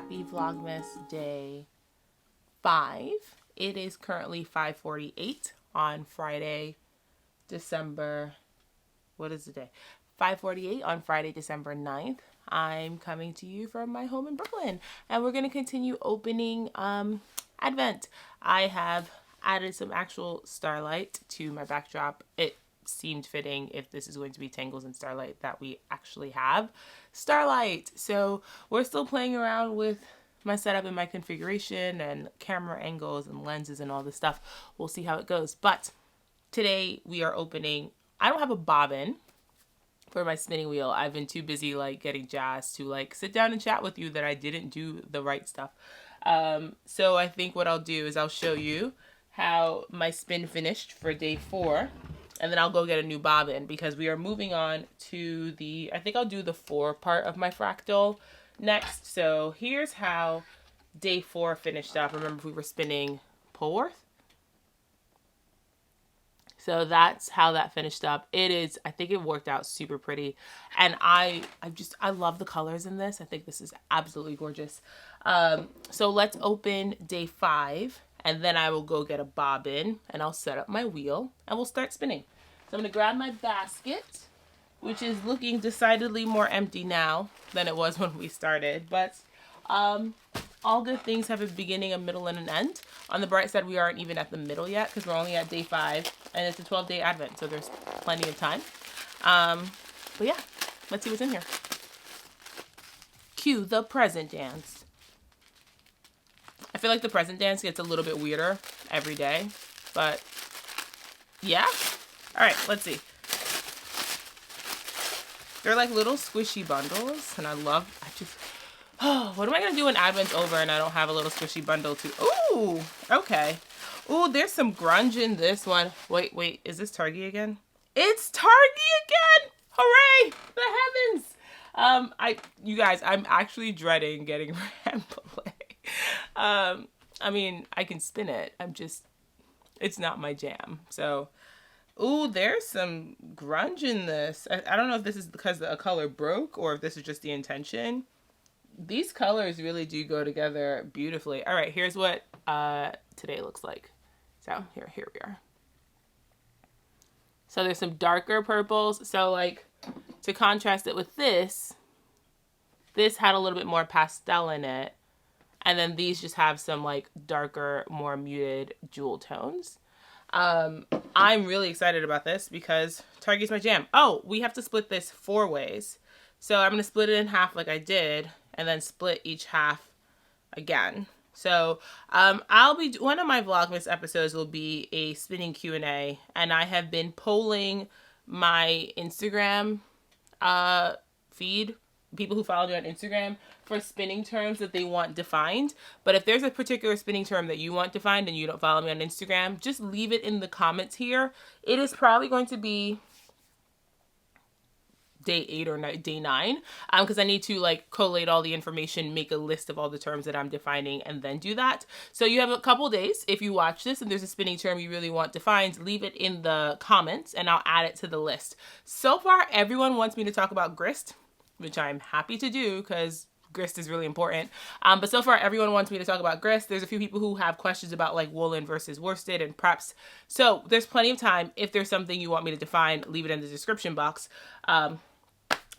happy Vlogmas day 5. It is currently 5:48 on Friday, December, what is the day? 5:48 on Friday, December 9th. I'm coming to you from my home in Brooklyn, and we're going to continue opening Advent. I have added some actual starlight to my backdrop. It seemed fitting, if this is going to be Tangles and Starlight, that we actually have starlight. So we're still playing around with my setup and my configuration and camera angles and lenses and all this stuff. We'll see how it goes. But today we are opening, I don't have a bobbin for my spinning wheel. I've been too busy getting jazzed to sit down and chat with you that I didn't do the right stuff. So I think what I'll do is I'll show you how my spin finished for day 4, and then I'll go get a new bobbin because we are moving on to I think I'll do the 4 part of my fractal next. So here's how day 4 finished up. Remember, we were spinning Polwarth. So that's how that finished up. I think it worked out super pretty. And I love the colors in this. I think this is absolutely gorgeous. So let's open day 5, and then I will go get a bobbin and I'll set up my wheel and we'll start spinning. So I'm gonna grab my basket, which is looking decidedly more empty now than it was when we started, but all good things have a beginning, a middle, and an end. On the bright side, we aren't even at the middle yet because we're only at day 5, and it's a 12-day Advent, so there's plenty of time. But yeah, let's see what's in here. Cue the present dance. I feel like the present dance gets a little bit weirder every day, but yeah. All right, let's see. They're like little squishy bundles, and what am I going to do when Advent's over and I don't have a little squishy bundle to... Ooh, okay. Ooh, there's some grunge in this one. Wait, is this Targi again? It's Targi again! Hooray! The heavens! You guys, I'm actually dreading getting Ramblay. I mean, I can spin it. It's not my jam. So, ooh, there's some grunge in this. I don't know if this is because a color broke or if this is just the intention. These colors really do go together beautifully. All right, here's what today looks like. So here we are. So there's some darker purples. So to contrast it with this had a little bit more pastel in it. And then these just have some darker, more muted jewel tones. I'm really excited about this because Target's my jam. Oh, we have to split this 4 ways. So I'm going to split it in half like I did, and then split each half again. So one of my Vlogmas episodes will be a spinning Q&A, and I have been polling my Instagram feed, people who follow me on Instagram, for spinning terms that they want defined. But if there's a particular spinning term that you want defined and you don't follow me on Instagram, just leave it in the comments here. It is probably going to be day 8 or day 9, because I need to collate all the information, make a list of all the terms that I'm defining, and then do that. So you have a couple days. If you watch this and there's a spinning term you really want defined, leave it in the comments and I'll add it to the list. So far, everyone wants me to talk about grist, which I'm happy to do because grist is really important. But so far, everyone wants me to talk about grist. There's a few people who have questions about woolen versus worsted and preps. So there's plenty of time. If there's something you want me to define, leave it in the description box.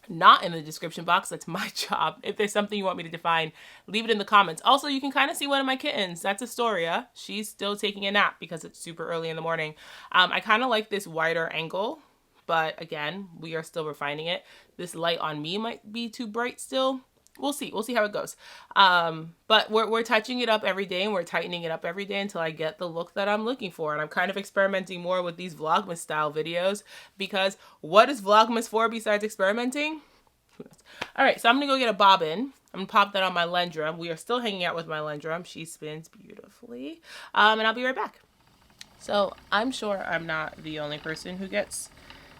Not in the description box, that's my job. If there's something you want me to define, leave it in the comments. Also, you can kind of see one of my kittens. That's Astoria. She's still taking a nap because it's super early in the morning. I kind of like this wider angle, but again, we are still refining it. This light on me might be too bright still. We'll see how it goes. But we're touching it up every day and we're tightening it up every day until I get the look that I'm looking for. And I'm kind of experimenting more with these Vlogmas style videos because what is Vlogmas for besides experimenting? All right, so I'm gonna go get a bobbin. I'm gonna pop that on my Lendrum. We are still hanging out with my Lendrum. She spins beautifully. And I'll be right back. So I'm sure I'm not the only person who gets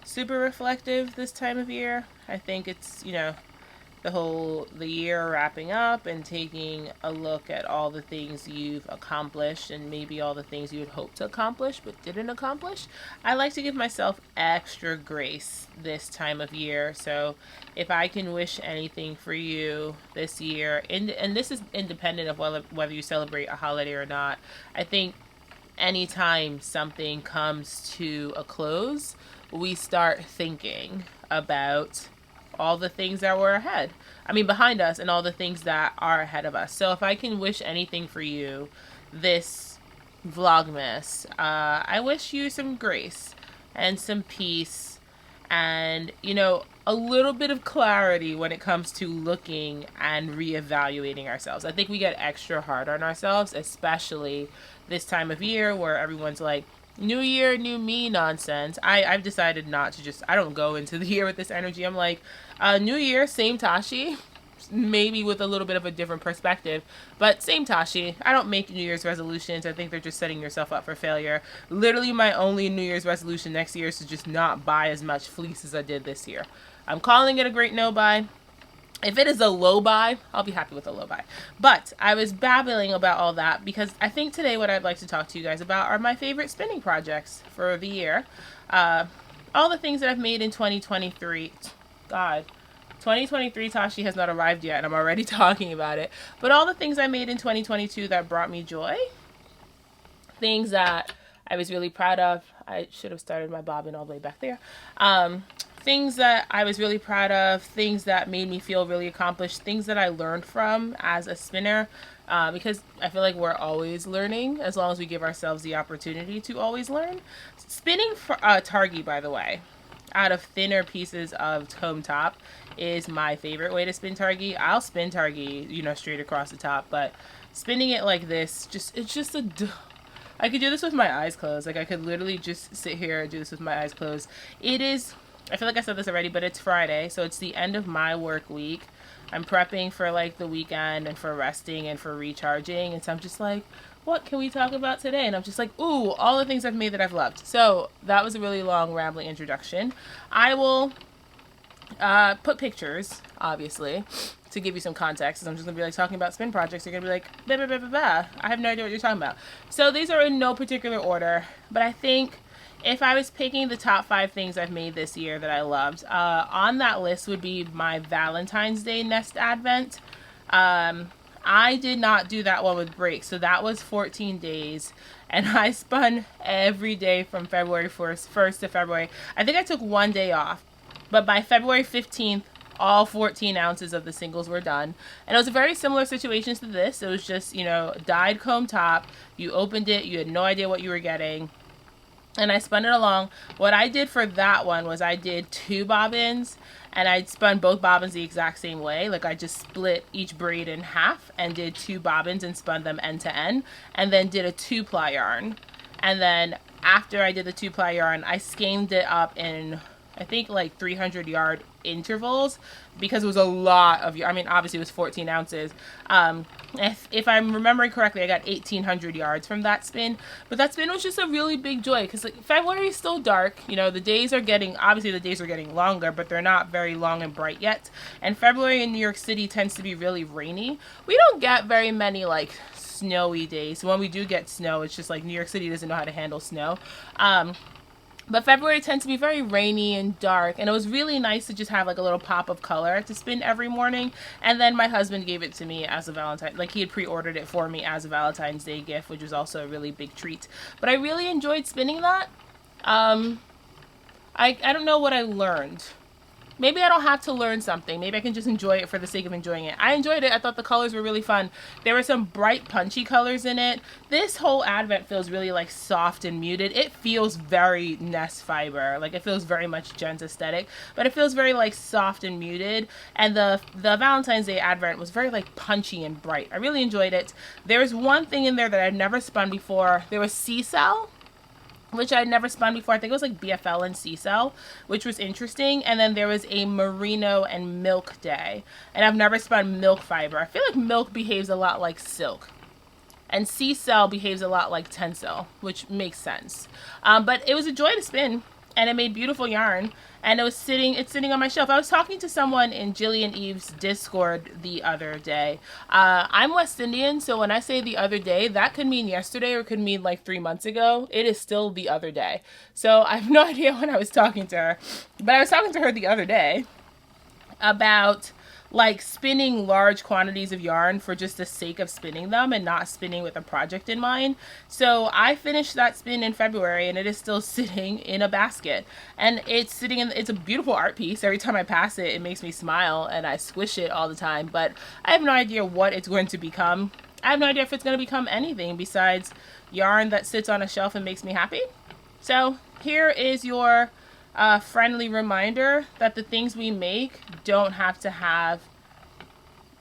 super reflective this time of year. I think it's, the year wrapping up and taking a look at all the things you've accomplished and maybe all the things you had hoped to accomplish but didn't accomplish, I like to give myself extra grace this time of year. So if I can wish anything for you this year, and this is independent of whether you celebrate a holiday or not, I think anytime something comes to a close, we start thinking about all the things that were behind us, and all the things that are ahead of us. So if I can wish anything for you this Vlogmas, I wish you some grace and some peace and, a little bit of clarity when it comes to looking and reevaluating ourselves. I think we get extra hard on ourselves, especially this time of year where everyone's like, new year, new me nonsense. I've decided not to I don't go into the year with this energy. I'm like, new year, same Tashi, maybe with a little bit of a different perspective, but same Tashi. I don't make New Year's resolutions. I think they're just setting yourself up for failure. Literally, my only New Year's resolution next year is to just not buy as much fleece as I did this year. I'm calling it a great no buy. If it is a low buy, I'll be happy with a low buy. But I was babbling about all that because I think today what I'd like to talk to you guys about are my favorite spinning projects for the year. All the things that I've made in 2023. God, 2023 Tashi has not arrived yet and I'm already talking about it. But all the things I made in 2022 that brought me joy. Things that I was really proud of. I should have started my bobbin all the way back there. Things that I was really proud of, things that made me feel really accomplished, things that I learned from as a spinner, because I feel like we're always learning as long as we give ourselves the opportunity to always learn. Spinning for targi, by the way, out of thinner pieces of comb top is my favorite way to spin targi. I'll spin targi, straight across the top, but spinning it like this, I could do this with my eyes closed. Like, I could literally just sit here and do this with my eyes closed. I feel like I said this already, but it's Friday, so it's the end of my work week. I'm prepping for, the weekend and for resting and for recharging, and so I'm just like, what can we talk about today? And I'm just like, ooh, all the things I've made that I've loved. So that was a really long, rambling introduction. I will put pictures, obviously, to give you some context. I'm just going to be, talking about spin projects. You're going to be like, bah, bah, bah, bah, bah. I have no idea what you're talking about. So these are in no particular order, but I think if I was picking the top 5 things I've made this year that I loved, on that list would be my Valentine's Day nest advent. I did not do that one with breaks, so that was 14 days, and I spun every day from February 1st to February. I think I took one day off, but by February 15th, all 14 ounces of the singles were done. And it was a very similar situation to this. It was just, dyed comb top. You opened it, you had no idea what you were getting. And I spun it along. What I did for that one was I did 2 bobbins, and I spun both bobbins the exact same way. Like, I just split each braid in half and did 2 bobbins and spun them end to end, and then did a 2-ply yarn. And then after I did the 2-ply yarn, I skeined it up in, I think, 300-yard intervals, because it was a lot of, obviously it was 14 ounces. If I'm remembering correctly, I got 1,800 yards from that spin, but that spin was just a really big joy, because February is still dark, the days are getting longer, but they're not very long and bright yet, and February in New York City tends to be really rainy. We don't get very many, snowy days. So when we do get snow, it's just New York City doesn't know how to handle snow. But February tends to be very rainy and dark, and it was really nice to just have a little pop of color to spin every morning. And then my husband gave it to me as a Valentine, he had pre-ordered it for me as a Valentine's Day gift, which was also a really big treat. But I really enjoyed spinning that. I don't know what I learned. Maybe I don't have to learn something. Maybe I can just enjoy it for the sake of enjoying it. I enjoyed it. I thought the colors were really fun. There were some bright, punchy colors in it. This whole advent feels really soft and muted. It feels very Nest fiber. It feels very much Jen's aesthetic, but it feels very soft and muted. And the Valentine's Day advent was very punchy and bright. I really enjoyed it. There was one thing in there that I'd never spun before. There was sea cell, which I'd never spun before. I think it was BFL and sea cell, which was interesting. And then there was a merino and milk day. And I've never spun milk fiber. I feel like milk behaves a lot like silk, and sea cell behaves a lot like tencel, which makes sense. But it was a joy to spin. and it made beautiful yarn, and it's sitting on my shelf. I was talking to someone in Jillian Eve's Discord the other day. I'm West Indian, so when I say the other day, that could mean yesterday or could mean like 3 months ago. It is still the other day. So I have no idea when I was talking to her, but I was talking to her the other day about like spinning large quantities of yarn for just the sake of spinning them and not spinning with a project in mind. So I finished that spin in February, and it is still sitting in a basket, and it's a beautiful art piece. Every time I pass it, it makes me smile, and I squish it all the time, but I have no idea what it's going to become. I have no idea if it's going to become anything besides yarn that sits on a shelf and makes me happy. So here is your friendly reminder that the things we make don't have to have,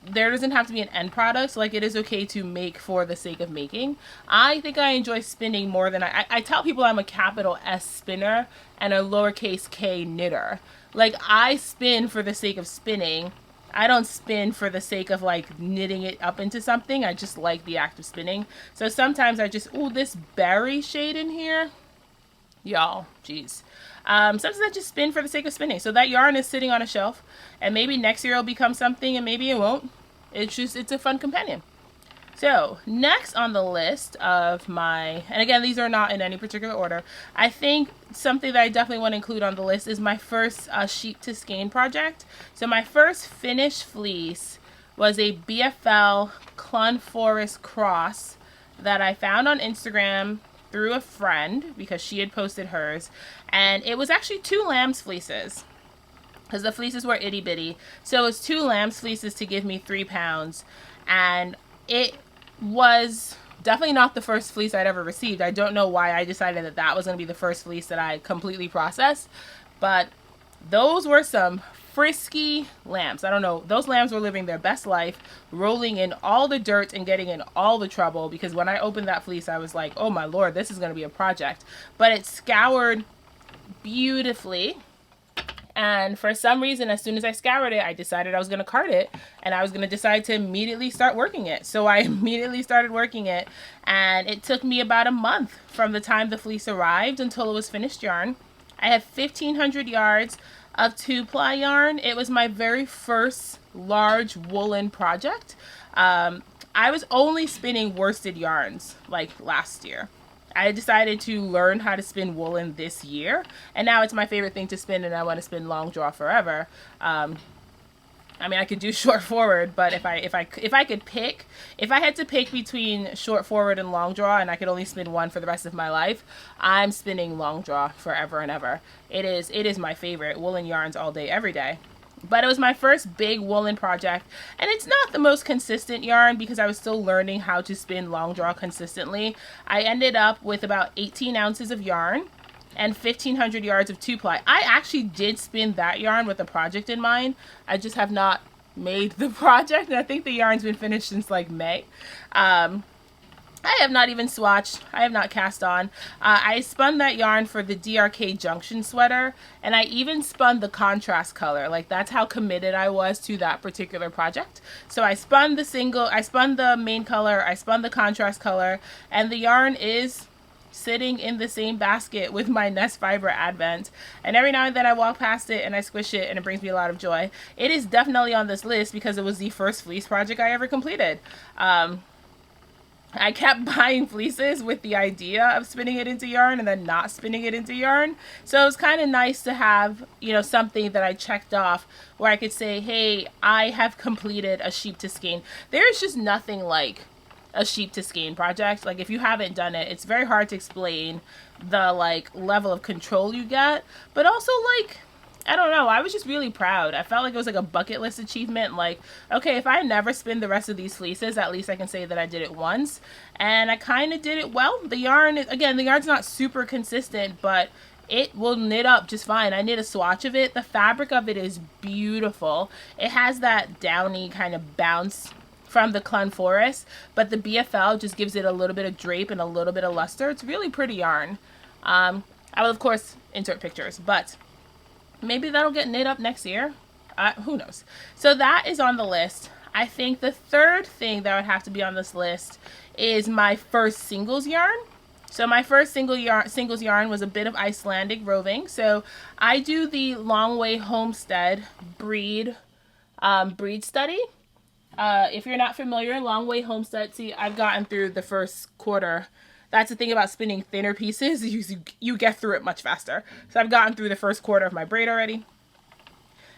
there doesn't have to be an end product. Like, it is okay to make for the sake of making. I think I enjoy spinning more than I tell people I'm a capital S spinner and a lowercase k knitter. Like, I spin for the sake of spinning. I don't spin for the sake of like knitting it up into something. I just like the act of spinning. So sometimes I just, ooh, this berry shade in here, y'all, jeez. Sometimes I just spin for the sake of spinning. So that yarn is sitting on a shelf, and maybe next year it'll become something and maybe it won't. It's a fun companion. So next on the list of my, and again, these are not in any particular order, I think something that I definitely want to include on the list is my first sheep-to-skein project. So my first finished fleece was a BFL Clun Forest cross that I found on Instagram through a friend because she had posted hers, and it was actually 2 lambs fleeces because the fleeces were itty bitty. So it was 2 lambs fleeces to give me 3 pounds, and it was definitely not the first fleece I'd ever received. I don't know why I decided that that was going to be the first fleece that I completely processed, but those were some frisky lambs. I don't know. Those lambs were living their best life, rolling in all the dirt and getting in all the trouble, because when I opened that fleece, I was like, oh my Lord, this is going to be a project. But it scoured beautifully. And for some reason, as soon as I scoured it, I decided I was going to cart it, and I was going to decide to immediately start working it. So I immediately started working it, and it took me about a month from the time the fleece arrived until it was finished yarn. I have 1,500 yards of 2-ply yarn. It was my very first large woolen project. I was only spinning worsted yarns like last year. I decided to learn how to spin woolen this year, and now it's my favorite thing to spin, and I want to spin long draw forever. I mean, I could do short forward, but if I had to pick between short forward and long draw, and I could only spin one for the rest of my life, I'm spinning long draw forever and ever. It is my favorite. Woolen yarns all day, every day. But it was my first big woolen project, and it's not the most consistent yarn because I was still learning how to spin long draw consistently. I ended up with about 18 ounces of yarn and 1,500 yards of 2-ply. I actually did spin that yarn with a project in mind. I just have not made the project, and I think the yarn's been finished since like May. I have not even swatched. I have not cast on. I spun that yarn for the DRK Junction sweater, and I even spun the contrast color. Like, that's how committed I was to that particular project. So I spun the main color, I spun the contrast color, and the yarn is sitting in the same basket with my Nest Fiber Advent, and every now and then I walk past it and I squish it, and it brings me a lot of joy. It is definitely on this list because it was the first fleece project I ever completed. I kept buying fleeces with the idea of spinning it into yarn and then not spinning it into yarn. So it was kind of nice to have, you know, something that I checked off where I could say, hey, I have completed a sheep-to-skein. There's just nothing like a sheep-to-skein project. Like, if you haven't done it, it's very hard to explain the like level of control you get, but also like, I don't know, I was just really proud. I felt like it was like a bucket list achievement. Like, okay, if I never spin the rest of these fleeces, at least I can say that I did it once. And I kind of did it well. The yarn, again, the yarn's not super consistent, but it will knit up just fine. I knit a swatch of it. The fabric of it is beautiful. It has that downy kind of bounce from the Clun Forest, but the BFL just gives it a little bit of drape and a little bit of luster. It's really pretty yarn. I will, of course, insert pictures, but maybe that'll get knit up next year. Who knows? So that is on the list. I think the third thing that would have to be on this list is my first singles yarn. So my first singles yarn was a bit of Icelandic roving. So I do the Longway Homestead breed study. If you're not familiar, Longway Homestead, see, I've gotten through the first quarter. That's the thing about spinning thinner pieces, you get through it much faster. So I've gotten through the first quarter of my braid already.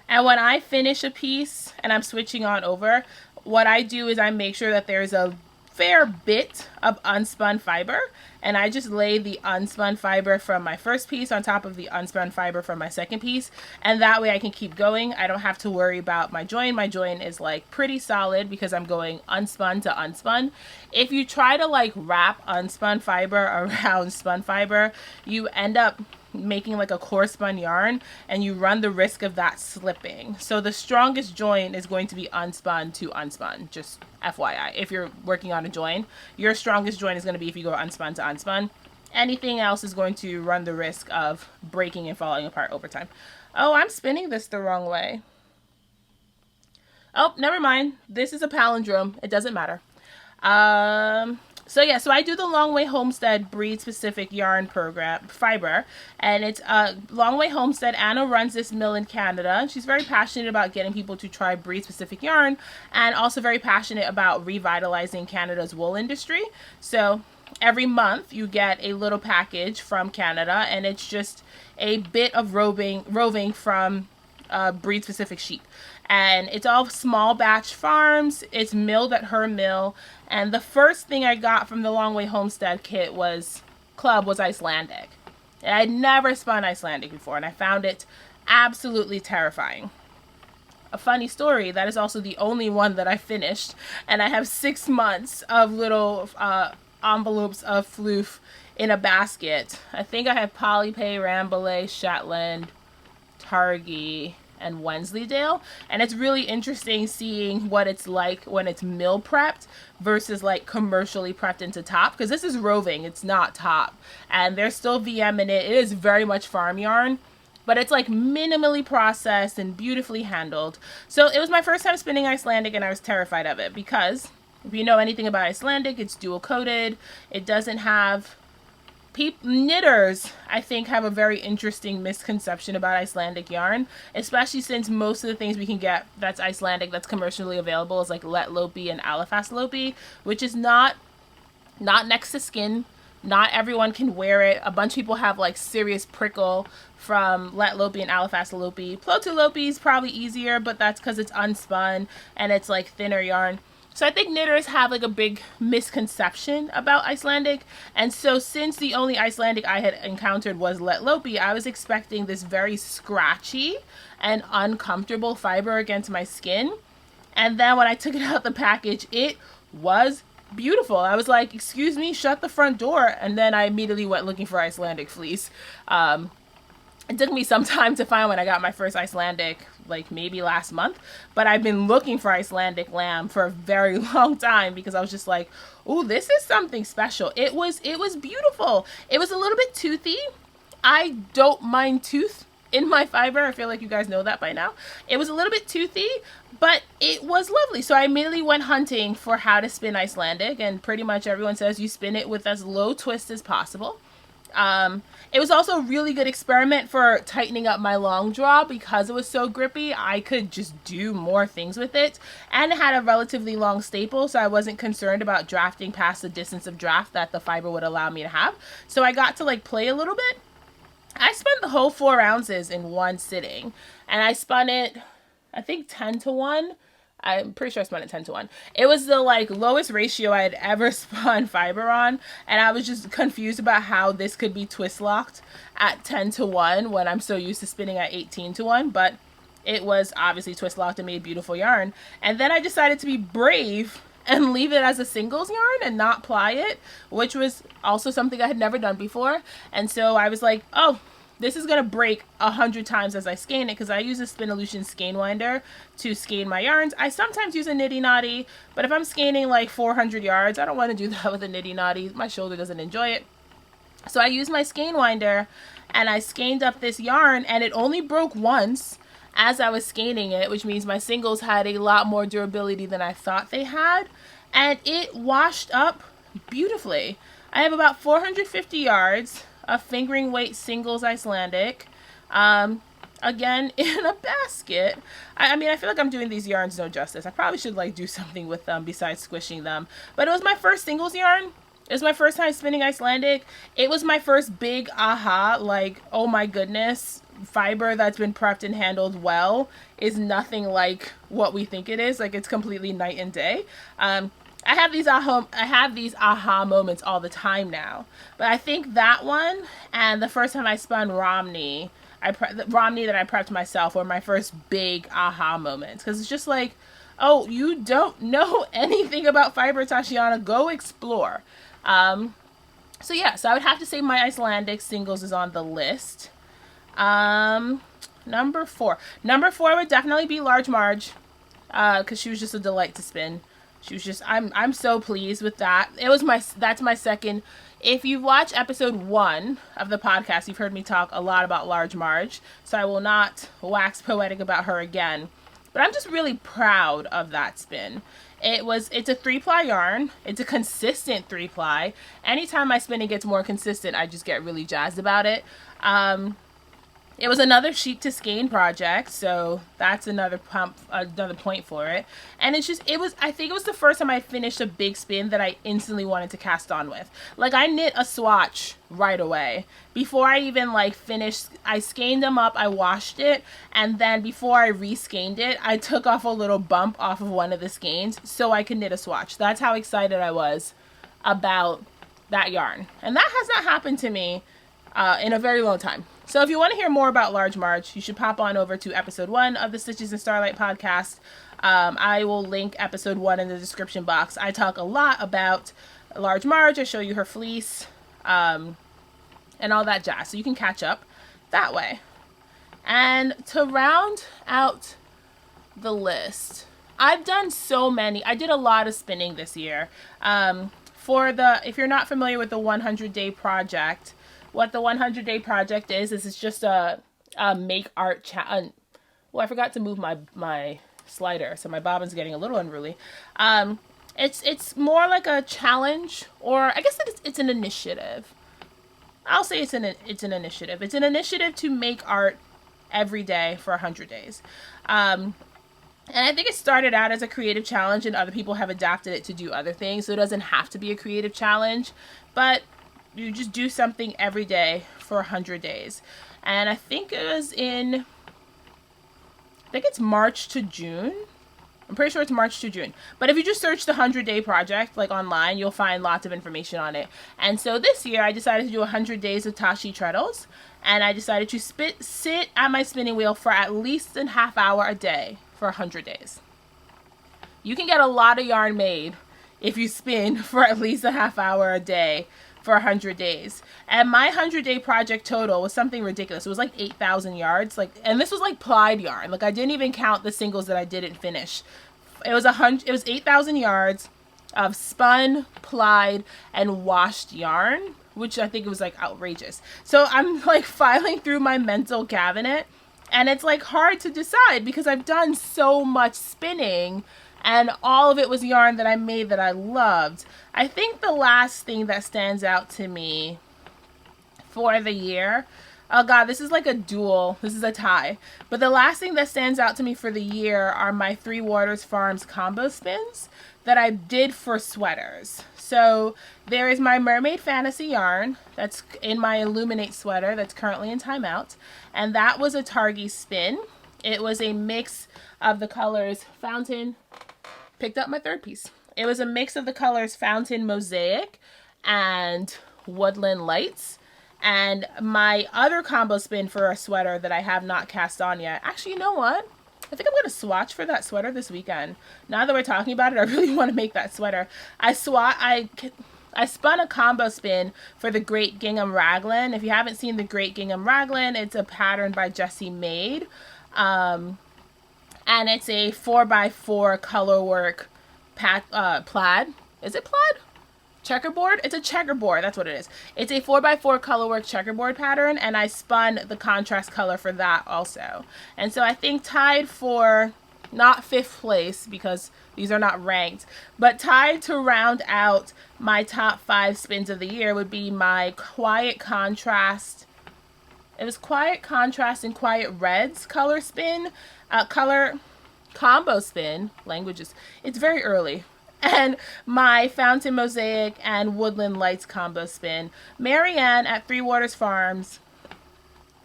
And when I finish a piece and I'm switching on over, what I do is I make sure that there's a fair bit of unspun fiber, and I just lay the unspun fiber from my first piece on top of the unspun fiber from my second piece, and that way I can keep going. I don't have to worry about my join. My join is like pretty solid because I'm going unspun to unspun. If you try to like wrap unspun fiber around spun fiber, you end up making like a coarse spun yarn, and you run the risk of that slipping. So the strongest join is going to be unspun to unspun, just FYI. If you're working on a join, your strongest join is going to be if you go unspun to unspun. Anything else is going to run the risk of breaking and falling apart over time. Oh, I'm spinning this the wrong way. Oh, never mind. This is a palindrome. It doesn't matter. So yeah, so I do the Longway Homestead breed specific yarn program fiber, and it's Longway Homestead. Anna runs this mill in Canada. She's very passionate about getting people to try breed specific yarn, and also very passionate about revitalizing Canada's wool industry. So every month you get a little package from Canada, and it's just a bit of roving from breed specific sheep. And it's all small batch farms. It's milled at her mill. And the first thing I got from the Longway Homestead kit was Icelandic. And I'd never spun Icelandic before, and I found it absolutely terrifying. A funny story, that is also the only one that I finished. And I have 6 months of little envelopes of floof in a basket. I think I have Polypay, Rambouillet, Shetland, Targhee, and Wensleydale, and it's really interesting seeing what it's like when it's mill prepped versus like commercially prepped into top, because this is roving, it's not top, and there's still VM in it. It is very much farm yarn, but it's like minimally processed and beautifully handled. So it was my first time spinning Icelandic, and I was terrified of it because if you know anything about Icelandic, it's dual coated. It doesn't have knitters, I think, have a very interesting misconception about Icelandic yarn, especially since most of the things we can get that's Icelandic that's commercially available is like Let Lopi and Alafast Lopi, which is not next to skin. Not everyone can wear it. A bunch of people have like serious prickle from Let Lopi and Alafast Lopi. Plotu Lopi is probably easier, but that's because it's unspun and it's like thinner yarn. So I think knitters have like a big misconception about Icelandic, and so since the only Icelandic I had encountered was Let Lopi, I was expecting this very scratchy and uncomfortable fiber against my skin, and then when I took it out the package, it was beautiful. I was like, excuse me, shut the front door, and then I immediately went looking for Icelandic fleece. It took me some time to find when I got my first Icelandic, like maybe last month, but I've been looking for Icelandic lamb for a very long time because I was just like, oh, this is something special. It was beautiful. It was a little bit toothy. I don't mind tooth in my fiber. I feel like you guys know that by now. It was a little bit toothy, but it was lovely. So I immediately went hunting for how to spin Icelandic, and pretty much everyone says you spin it with as low twist as possible. It was also a really good experiment for tightening up my long draw because it was so grippy. I could just do more things with it, and it had a relatively long staple, so I wasn't concerned about drafting past the distance of draft that the fiber would allow me to have. So I got to like play a little bit. I spun the whole 4 ounces in one sitting, and I spun it, I think 10 to 1. I'm pretty sure I spun it 10 to 1. It was the like lowest ratio I had ever spun fiber on, and I was just confused about how this could be twist locked at 10 to 1 when I'm so used to spinning at 18 to 1, but it was obviously twist locked and made beautiful yarn. And then I decided to be brave and leave it as a singles yarn and not ply it, which was also something I had never done before. And so I was like, oh, this is going to break 100 times as I skein it, because I use a Spinolution skein winder to skein my yarns. I sometimes use a nitty knotty, but if I'm skeining like 400 yards, I don't want to do that with a nitty knotty. My shoulder doesn't enjoy it. So I used my skein winder and I skeined up this yarn, and it only broke once as I was skeining it, which means my singles had a lot more durability than I thought they had, and it washed up beautifully. I have about 450 yards of fingering weight singles Icelandic. Again, in a basket. I mean, I feel like I'm doing these yarns no justice. I probably should like do something with them besides squishing them. But it was my first singles yarn. It was my first time spinning Icelandic. It was my first big aha, like, oh my goodness, fiber that's been prepped and handled well is nothing like what we think it is. Like, it's completely night and day. I have these aha moments all the time now. But I think that one and the first time I spun Romney, Romney that I prepped myself, were my first big aha moments. Because it's just like, oh, you don't know anything about fiber, Tashiana. Go explore. So yeah, so I would have to say my Icelandic singles is on the list. Number four would definitely be Large Marge, because she was just a delight to spin. She was just, I'm so pleased with that. That's my second. If you've watched episode 1 of the podcast, you've heard me talk a lot about Large Marge, so I will not wax poetic about her again. But I'm just really proud of that spin. It's a 3-ply yarn. It's a consistent 3-ply. Anytime my spinning gets more consistent, I just get really jazzed about it. It was another sheep-to-skein project, so that's another point for it. And I think it was the first time I finished a big spin that I instantly wanted to cast on with. Like, I knit a swatch right away. Before I even like finished, I skeined them up, I washed it, and then before I re-skeined it, I took off a little bump off of one of the skeins so I could knit a swatch. That's how excited I was about that yarn. And that has not happened to me in a very long time. So if you want to hear more about Large Marge, you should pop on over to episode 1 of the Stitches and Starlight podcast. I will link episode 1 in the description box. I talk a lot about Large Marge. I show you her fleece and all that jazz. So you can catch up that way. And to round out the list, I've done so many. I did a lot of spinning this year. If you're not familiar with the 100-day project, what the 100-day project is it's just a make art challenge. Well, I forgot to move my slider, so my bobbin's getting a little unruly. It's more like a challenge, or I guess it's an initiative. I'll say it's an initiative. It's an initiative to make art every day for 100 days. And I think it started out as a creative challenge, and other people have adapted it to do other things, so it doesn't have to be a creative challenge, but you just do something every day for 100 days. And I think it's March to June. I'm pretty sure it's March to June. But if you just search the 100-day project, like online, you'll find lots of information on it. And so this year, I decided to do 100 days of Tashi treadles. And I decided to sit at my spinning wheel for at least a half hour a day for 100 days. You can get a lot of yarn made if you spin for at least a half hour a day for 100 days. And my 100-day project total was something ridiculous. It was like 8,000 yards. And this was like plied yarn. Like, I didn't even count the singles that I didn't finish. It was 8,000 yards of spun, plied, and washed yarn, which I think it was like outrageous. So I'm like filing through my mental cabinet, and it's like hard to decide because I've done so much spinning and all of it was yarn that I made that I loved. I think the last thing that stands out to me for the year, oh god, this is like a duel. This is a tie. But the last thing that stands out to me for the year are my 3 Waters Farms combo spins that I did for sweaters. So there is my Mermaid Fantasy yarn that's in my Illuminate sweater that's currently in timeout. And that was a Targhee spin. It was a mix of the colors Fountain, picked up my third piece. It was a mix of the colors Fountain Mosaic and Woodland Lights. And my other combo spin for a sweater that I have not cast on yet. Actually, you know what? I think I'm going to swatch for that sweater this weekend. Now that we're talking about it, I really want to make that sweater. I spun a combo spin for the Great Gingham Raglan. If you haven't seen the Great Gingham Raglan, it's a pattern by Jessie Maid. And it's a 4x4 colorwork plaid. Is it plaid? Checkerboard? It's a checkerboard. That's what it is. It's a 4x4 colorwork checkerboard pattern, and I spun the contrast color for that also. And so I think tied for not 5th place, because These are not ranked. But tied to round out my top 5 spins of the year would be my Quiet Contrast. It was Quiet Contrast and Quiet Reds color spin. Color combo spin. Languages. It's very early. And my Fountain Mosaic and Woodland Lights combo spin. Marianne at Three Waters Farms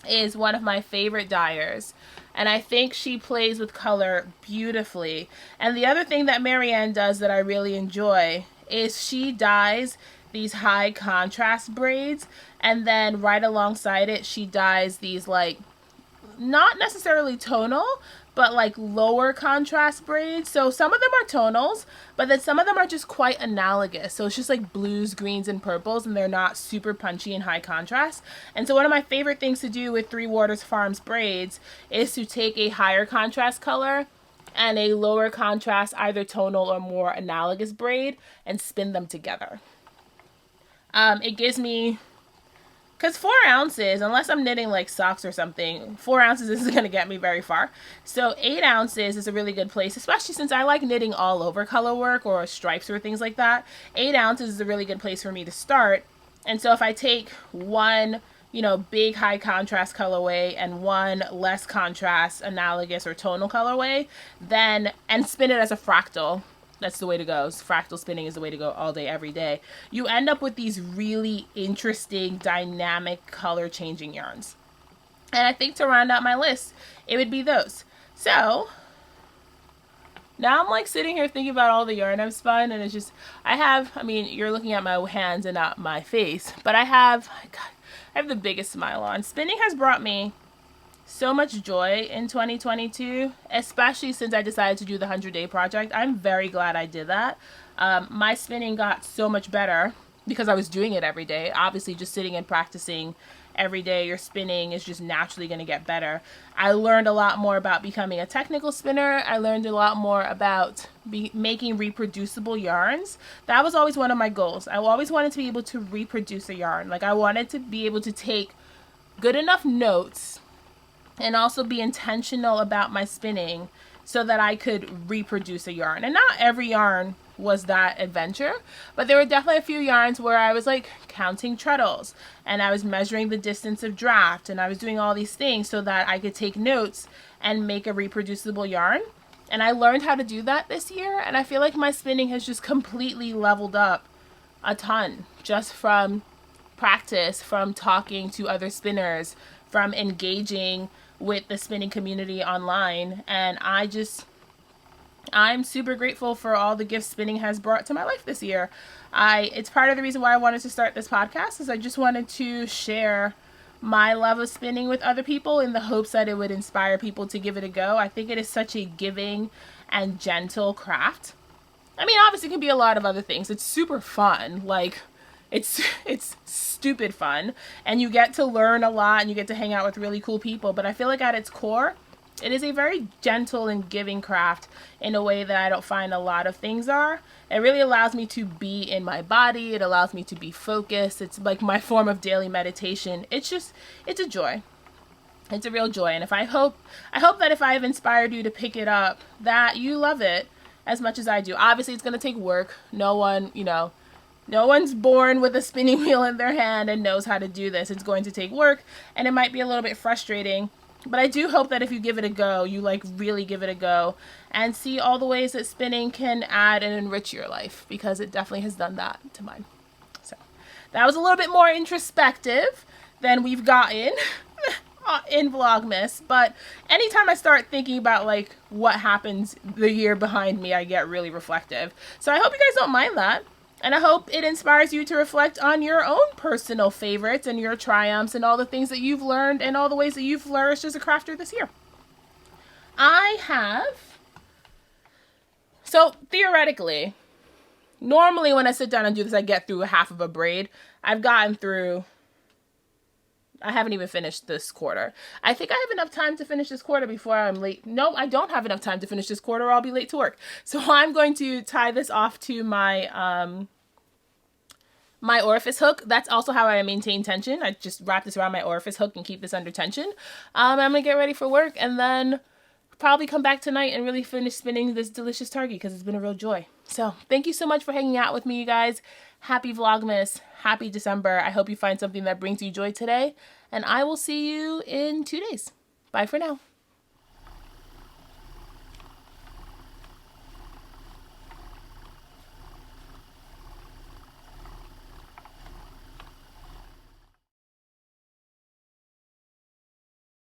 is one of my favorite dyers. And I think she plays with color beautifully. And the other thing that Marianne does that I really enjoy is she dyes these high contrast braids. And then right alongside it, she dyes these like, not necessarily tonal, but like lower contrast braids. So some of them are tonals, but then some of them are just quite analogous. So it's just like blues, greens, and purples, and they're not super punchy and high contrast. And so one of my favorite things to do with Three Waters Farms braids is to take a higher contrast color and a lower contrast, either tonal or more analogous braid, and spin them together. It gives me, because 4 ounces, unless I'm knitting like socks or something, 4 ounces isn't going to get me very far. So 8 ounces is a really good place, especially since I like knitting all over color work or stripes or things like that. 8 ounces is a really good place for me to start. And so if I take one, you know, big high contrast colorway and one less contrast, analogous or tonal colorway, then, and spin it as a fractal. That's the way to go. Fractal spinning is the way to go all day, every day. You end up with these really interesting, dynamic, color-changing yarns. And I think to round out my list, it would be those. So, now I'm like sitting here thinking about all the yarn I've spun, and it's just, I mean, you're looking at my hands and not my face, but I have the biggest smile on. Spinning has brought me so much joy in 2022, especially since I decided to do the 100-day project. I'm very glad I did that. My spinning got so much better because I was doing it every day. Obviously, just sitting and practicing every day, your spinning is just naturally going to get better. I learned a lot more about becoming a technical spinner. I learned a lot more about making reproducible yarns. That was always one of my goals. I always wanted to be able to reproduce a yarn. Like, I wanted to be able to take good enough notes and also be intentional about my spinning so that I could reproduce a yarn. And not every yarn was that adventure, but there were definitely a few yarns where I was like counting treadles and I was measuring the distance of draft and I was doing all these things so that I could take notes and make a reproducible yarn. And I learned how to do that this year, and I feel like my spinning has just completely leveled up a ton just from practice, from talking to other spinners, from engaging with the spinning community online. And I'm super grateful for all the gifts spinning has brought to my life this year. It's part of the reason why I wanted to start this podcast, is I just wanted to share my love of spinning with other people in the hopes that it would inspire people to give it a go. I think it is such a giving and gentle craft. I mean, obviously it can be a lot of other things. It's super fun. Like, it's stupid fun, and you get to learn a lot and you get to hang out with really cool people. But I feel like at its core, it is a very gentle and giving craft in a way that I don't find a lot of things are. It really allows me to be in my body. It allows me to be focused. It's like my form of daily meditation. It's a joy. It's a real joy. And I hope that if I've inspired you to pick it up, that you love it as much as I do. Obviously, it's going to take work. No one's born with a spinning wheel in their hand and knows how to do this. It's going to take work, and it might be a little bit frustrating. But I do hope that if you give it a go, you like really give it a go and see all the ways that spinning can add and enrich your life, because it definitely has done that to mine. So that was a little bit more introspective than we've gotten in Vlogmas. But anytime I start thinking about like what happens the year behind me, I get really reflective. So I hope you guys don't mind that. And I hope it inspires you to reflect on your own personal favorites and your triumphs and all the things that you've learned and all the ways that you've flourished as a crafter this year. So theoretically, normally when I sit down and do this, I get through half of a braid. I haven't even finished this quarter. I think I have enough time to finish this quarter before I'm late. No, I don't have enough time to finish this quarter or I'll be late to work. So I'm going to tie this off to my my orifice hook. That's also how I maintain tension. I just wrap this around my orifice hook and keep this under tension. I'm going to get ready for work and then probably come back tonight and really finish spinning this delicious turkey because it's been a real joy. So thank you so much for hanging out with me, you guys. Happy Vlogmas. Happy December. I hope you find something that brings you joy today. And I will see you in 2 days. Bye for now.